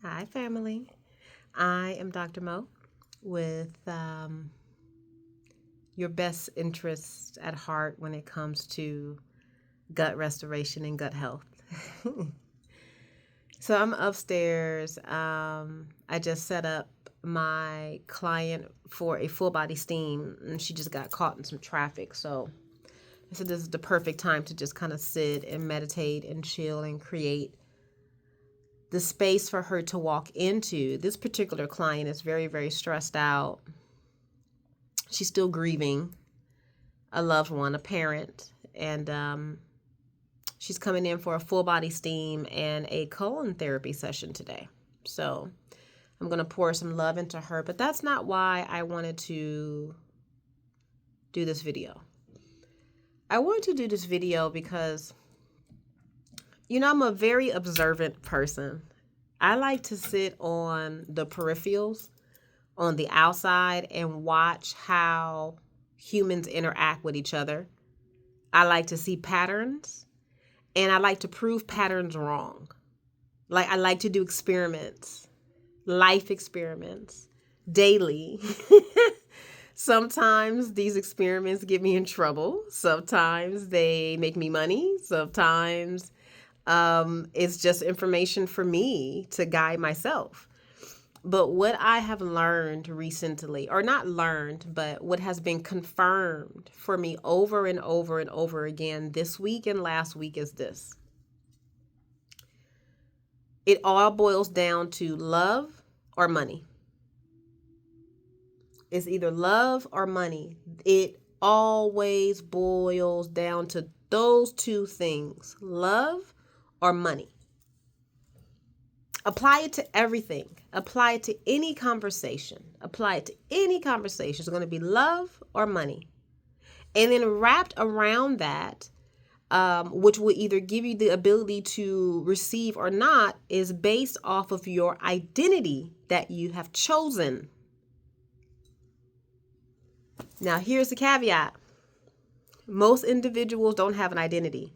Hi, family. I am Dr. Mo with your best interests at heart when it comes to gut restoration and gut health. So I'm upstairs. I just set up my client for a full body steam, and she just got caught in some traffic. So I said this is the perfect time to just kind of sit and meditate and chill and create the space for her to walk into. This particular client is very, very stressed out. She's still grieving a loved one, a parent, and she's coming in for a full body steam and a colon therapy session today. So I'm going to pour some love into her, but that's not why I wanted to do this video. I wanted to do this video because, I'm a very observant person. I like to sit on the peripherals, on the outside, and watch how humans interact with each other. I like to see patterns, and I like to prove patterns wrong. Like, I like to do experiments, life experiments, daily. Sometimes these experiments get me in trouble. Sometimes they make me money. Sometimes it's just information for me to guide myself. But what I have learned recently, or not learned, but what has been confirmed for me over and over and over again this week and last week is this. It all boils down to love or money. It's either love or money. It always boils down to those two things, love or money. Apply it to everything. Apply it to any conversation. Apply it to any conversation. It's going to be love or money. And then wrapped around that, which will either give you the ability to receive or not, is based off of your identity that you have chosen. Now, here's the caveat. Most individuals don't have an identity.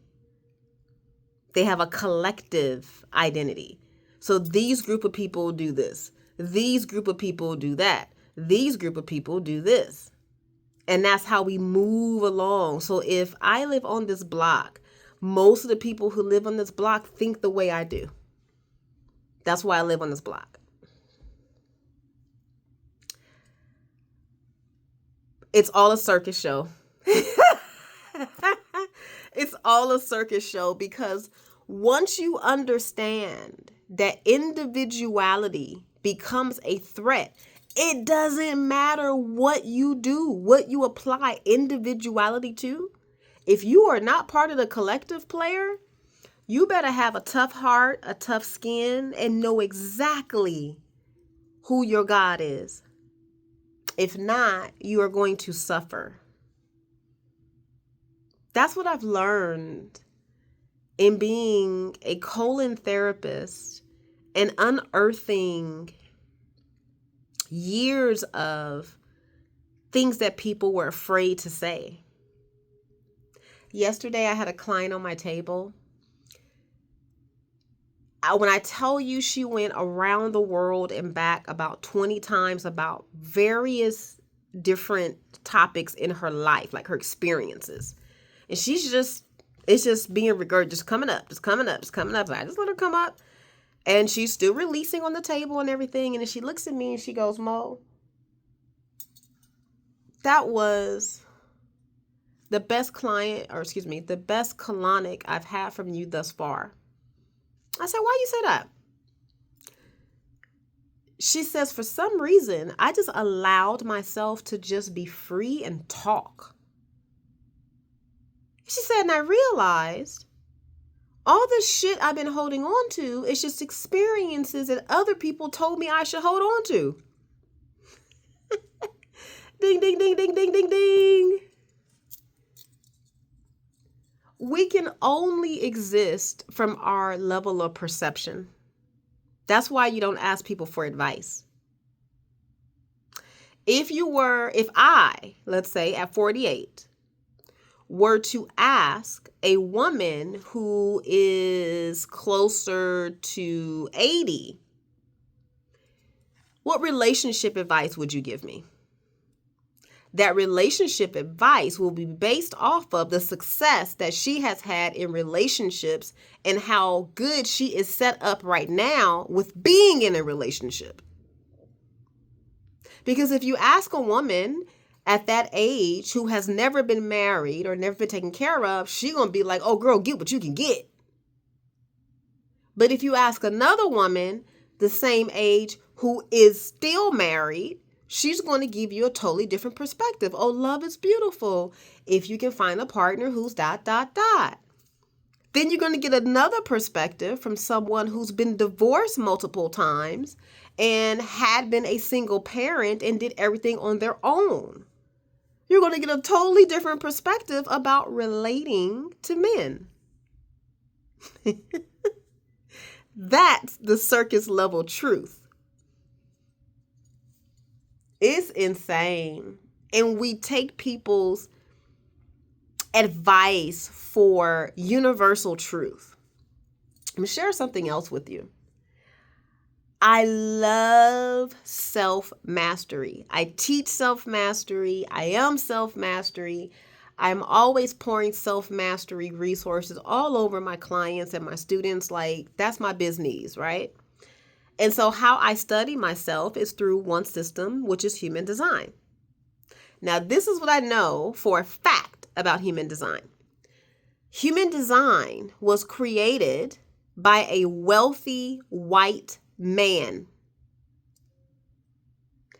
They have a collective identity. So these group of people do this. These group of people do that. These group of people do this. And that's how we move along. So if I live on this block, most of the people who live on this block think the way I do. That's why I live on this block. It's all a circus show. It's all a circus show because once you understand that individuality becomes a threat, it doesn't matter what you do, what you apply individuality to. If you are not part of the collective player, you better have a tough heart, a tough skin, and know exactly who your God is. If not, you are going to suffer. That's what I've learned in being a colon therapist and unearthing years of things that people were afraid to say. Yesterday, I had a client on my table. When I tell you she went around the world and back about 20 times about various different topics in her life, like her experiences. And it's just being regarded, just coming up. I just let her come up. And she's still releasing on the table and everything. And then she looks at me and she goes, Mo, that was the best the best colonic I've had from you thus far. I said, why you say that? She says, for some reason, I just allowed myself to just be free and talk. She said, and I realized all this shit I've been holding on to is just experiences that other people told me I should hold on to. Ding, ding, ding, ding, ding, ding, ding. We can only exist from our level of perception. That's why you don't ask people for advice. If I, let's say at 48, were to ask a woman who is closer to 80 What relationship advice would you give me? That relationship advice will be based off of the success that she has had in relationships and how good she is set up right now with being in a relationship. Because if you ask a woman at that age who has never been married or never been taken care of, she's going to be like, oh, girl, get what you can get. But if you ask another woman the same age who is still married, she's going to give you a totally different perspective. Oh, love is beautiful if you can find a partner who's ... Then you're going to get another perspective from someone who's been divorced multiple times and had been a single parent and did everything on their own. You're going to get a totally different perspective about relating to men. That's the circus level truth. It's insane. And we take people's advice for universal truth. I'm going to share something else with you. I love self-mastery. I teach self-mastery. I am self-mastery. I'm always pouring self-mastery resources all over my clients and my students. Like, that's my business, right? And so how I study myself is through one system, which is human design. Now, this is what I know for a fact about human design. Human design was created by a wealthy white man.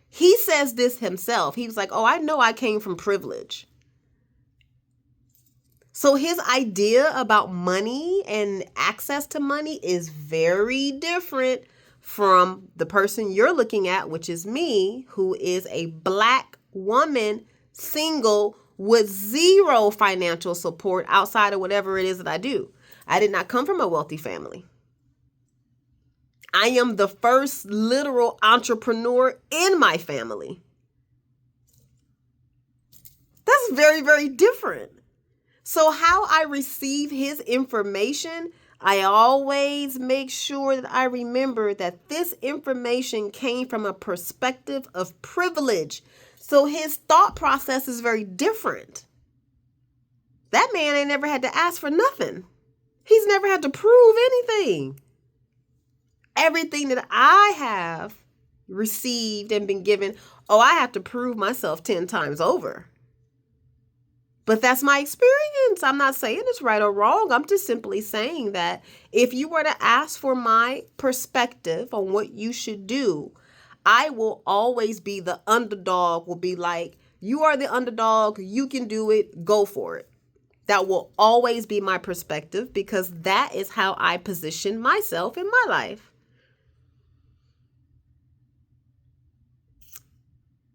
He says this himself. He was like, oh, I know I came from privilege. So his idea about money and access to money is very different from the person you're looking at, which is me, who is a Black woman, single, with zero financial support outside of whatever it is that I do. I did not come from a wealthy family. I am the first literal entrepreneur in my family. That's very, very different. So how I receive his information, I always make sure that I remember that this information came from a perspective of privilege. So his thought process is very different. That man ain't never had to ask for nothing. He's never had to prove anything. Everything that I have received and been given, I have to prove myself 10 times over. But that's my experience. I'm not saying it's right or wrong. I'm just simply saying that if you were to ask for my perspective on what you should do, I will always be the underdog, will be like, you are the underdog, you can do it, go for it. That will always be my perspective because that is how I position myself in my life.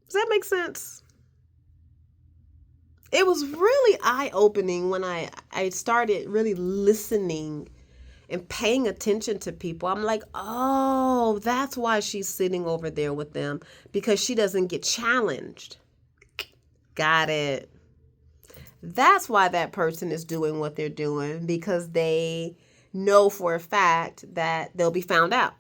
Does that make sense? It was really eye-opening when I started really listening and paying attention to people. I'm like, oh, that's why she's sitting over there with them, because she doesn't get challenged. Got it. That's why that person is doing what they're doing, because they know for a fact that they'll be found out.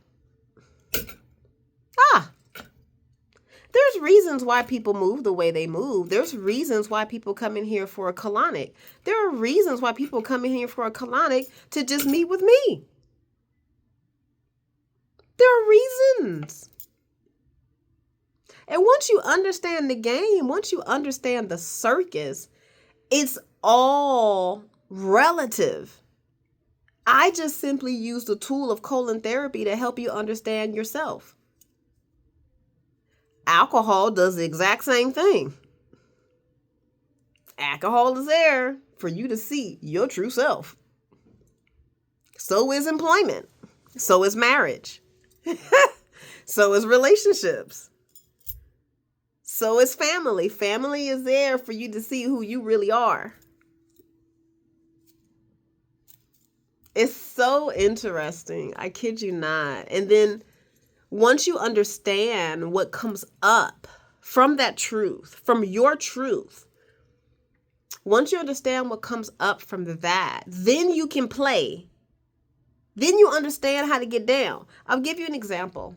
There's reasons why people move the way they move. There's reasons why people come in here for a colonic. There are reasons why people come in here for a colonic to just meet with me. There are reasons. And once you understand the game, once you understand the circus, it's all relative. I just simply use the tool of colon therapy to help you understand yourself. Alcohol does the exact same thing. Alcohol is there for you to see your true self. So is employment. So is marriage. So is relationships. So is family. Family is there for you to see who you really are. It's so interesting. I kid you not. And then once you understand what comes up from that truth, from your truth, once you understand what comes up from that, then you can play. Then you understand how to get down. I'll give you an example.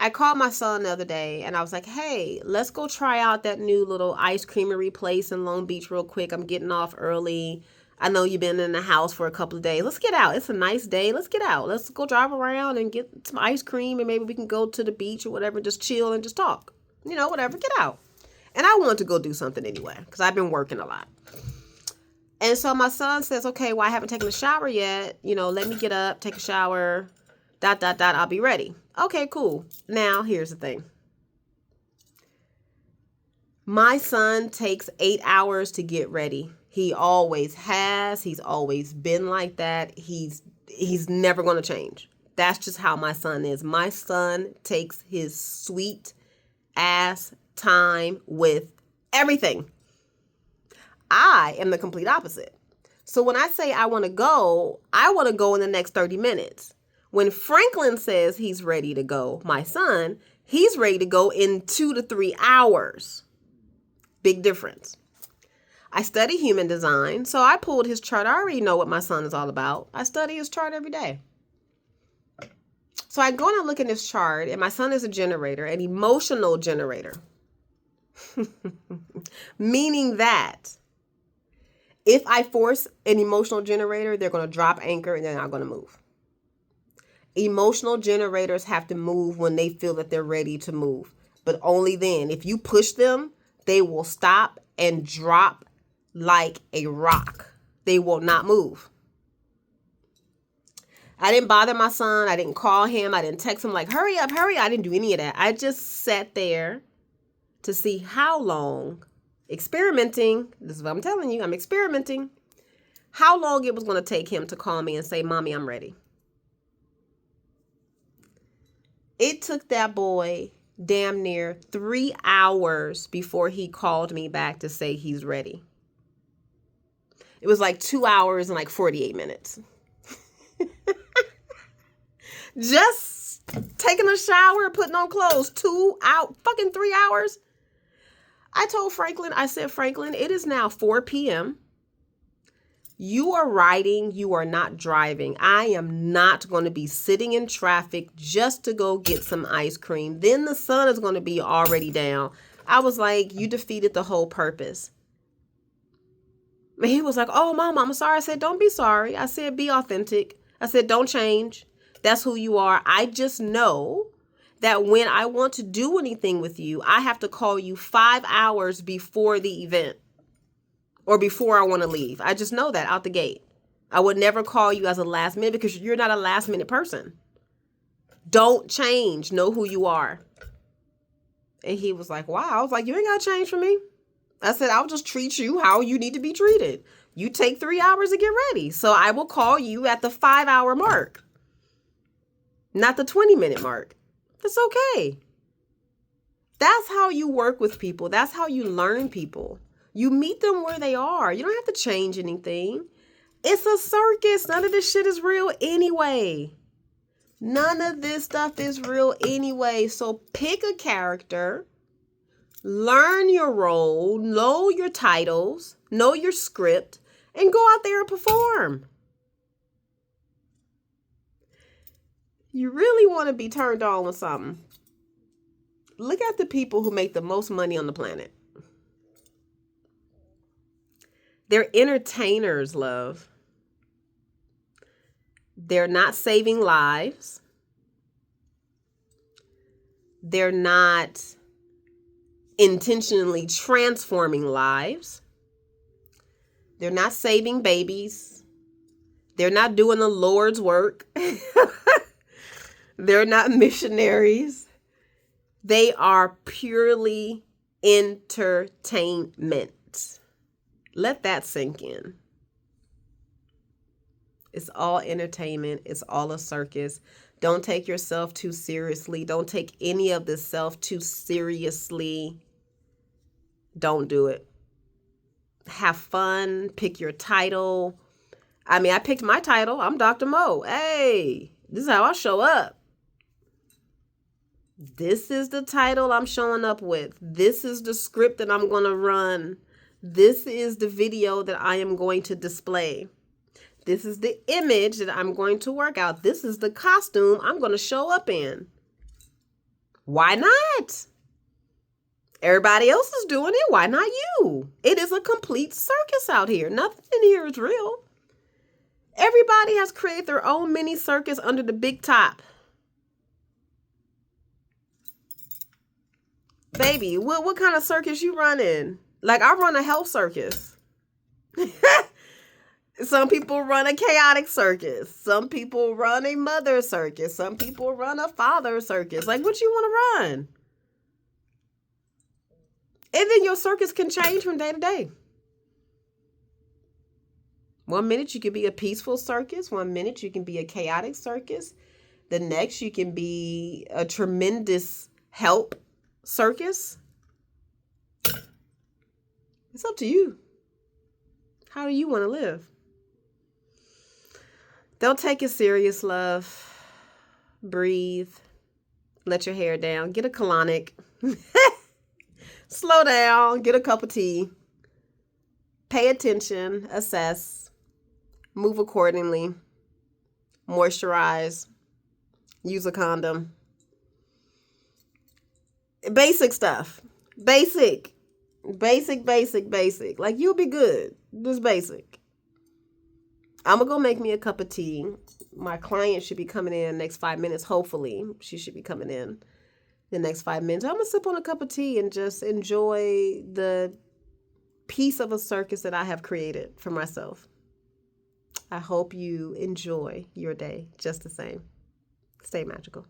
I called my son the other day and I was like, hey, let's go try out that new little ice creamery place in Long Beach real quick. I'm getting off early. I know you've been in the house for a couple of days. Let's get out. It's a nice day. Let's get out. Let's go drive around and get some ice cream, and maybe we can go to the beach or whatever, just chill and just talk. You know, whatever, get out. And I wanted to go do something anyway because I've been working a lot. And so my son says, okay, well, I haven't taken a shower yet. You know, let me get up, take a shower, ... I'll be ready. Okay, cool. Now, here's the thing. My son takes 8 hours to get ready. He always has. He's always been like that. He's never going to change. That's just how my son is. My son takes his sweet ass time with everything. I am the complete opposite. So when I say I want to go in the next 30 minutes. When Franklin says he's ready to go, my son, he's ready to go in 2 to 3 hours. Big difference. I study human design, so I pulled his chart. I already know what my son is all about. I study his chart every day. So I go and I look at his chart, and my son is a generator, an emotional generator. Meaning that if I force an emotional generator, they're going to drop anchor and they're not going to move. Emotional generators have to move when they feel that they're ready to move, but only then. If you push them, they will stop and drop like a rock. They will not move. I didn't bother my son. I didn't call him. I didn't text him like, hurry up, hurry up. I didn't do any of that. I just sat there to see how long, experimenting. This is what I'm telling you. I'm experimenting. How long it was going to take him to call me and say, Mommy, I'm ready. It took that boy damn near 3 hours before he called me back to say he's ready. It was like 2 hours and like 48 minutes. Just taking a shower, putting on clothes, 3 hours. I told Franklin, I said, Franklin, it is now 4 p.m. You are riding, you are not driving. I am not going to be sitting in traffic just to go get some ice cream. Then the sun is going to be already down. I was like, you defeated the whole purpose. And he was like, oh, Mom, I'm sorry. I said, don't be sorry. I said, be authentic. I said, don't change. That's who you are. I just know that when I want to do anything with you, I have to call you 5 hours before the event. Or before I want to leave. I just know that out the gate. I would never call you as a last minute because you're not a last minute person. Don't change. Know who you are. And he was like, wow. I was like, you ain't got to change for me. I said, I'll just treat you how you need to be treated. You take 3 hours to get ready. So I will call you at the 5 hour mark. Not the 20-minute mark. That's okay. That's how you work with people. That's how you learn people. You meet them where they are. You don't have to change anything. It's a circus. None of this shit is real anyway. None of this stuff is real anyway. So pick a character, learn your role, know your titles, know your script, and go out there and perform. You really want to be turned on with something. Look at the people who make the most money on the planet. They're entertainers, love. They're not saving lives. They're not intentionally transforming lives. They're not saving babies. They're not doing the Lord's work. They're not missionaries. They are purely entertainment. Let that sink in. It's all entertainment. It's all a circus. Don't take yourself too seriously. Don't take any of this self too seriously. Don't do it. Have fun. Pick your title. I mean, I picked my title. I'm Dr. Mo. Hey, this is how I show up. This is the title I'm showing up with. This is the script that I'm going to run. This is the video that I am going to display. This is the image that I'm going to work out. This is the costume I'm going to show up in. Why not? Everybody else is doing it. Why not you? It is a complete circus out here. Nothing in here is real. Everybody has created their own mini circus under the big top. Baby, what kind of circus you running? Like, I run a health circus. Some people run a chaotic circus. Some people run a mother circus. Some people run a father circus. Like, what you want to run? And then your circus can change from day to day. 1 minute you can be a peaceful circus. 1 minute you can be a chaotic circus. The next you can be a tremendous help circus. It's up to you. How do you want to live? Don't take it serious, love. Breathe. Let your hair down. Get a colonic. Slow down. Get a cup of tea. Pay attention. Assess. Move accordingly. Moisturize. Use a condom. Basic stuff. Basic. Like, you'll be good. Just basic. I'm going to go make me a cup of tea. My client should be coming in the next 5 minutes. Hopefully, she should be coming in the next 5 minutes. I'm going to sip on a cup of tea and just enjoy the piece of a circus that I have created for myself. I hope you enjoy your day just the same. Stay magical.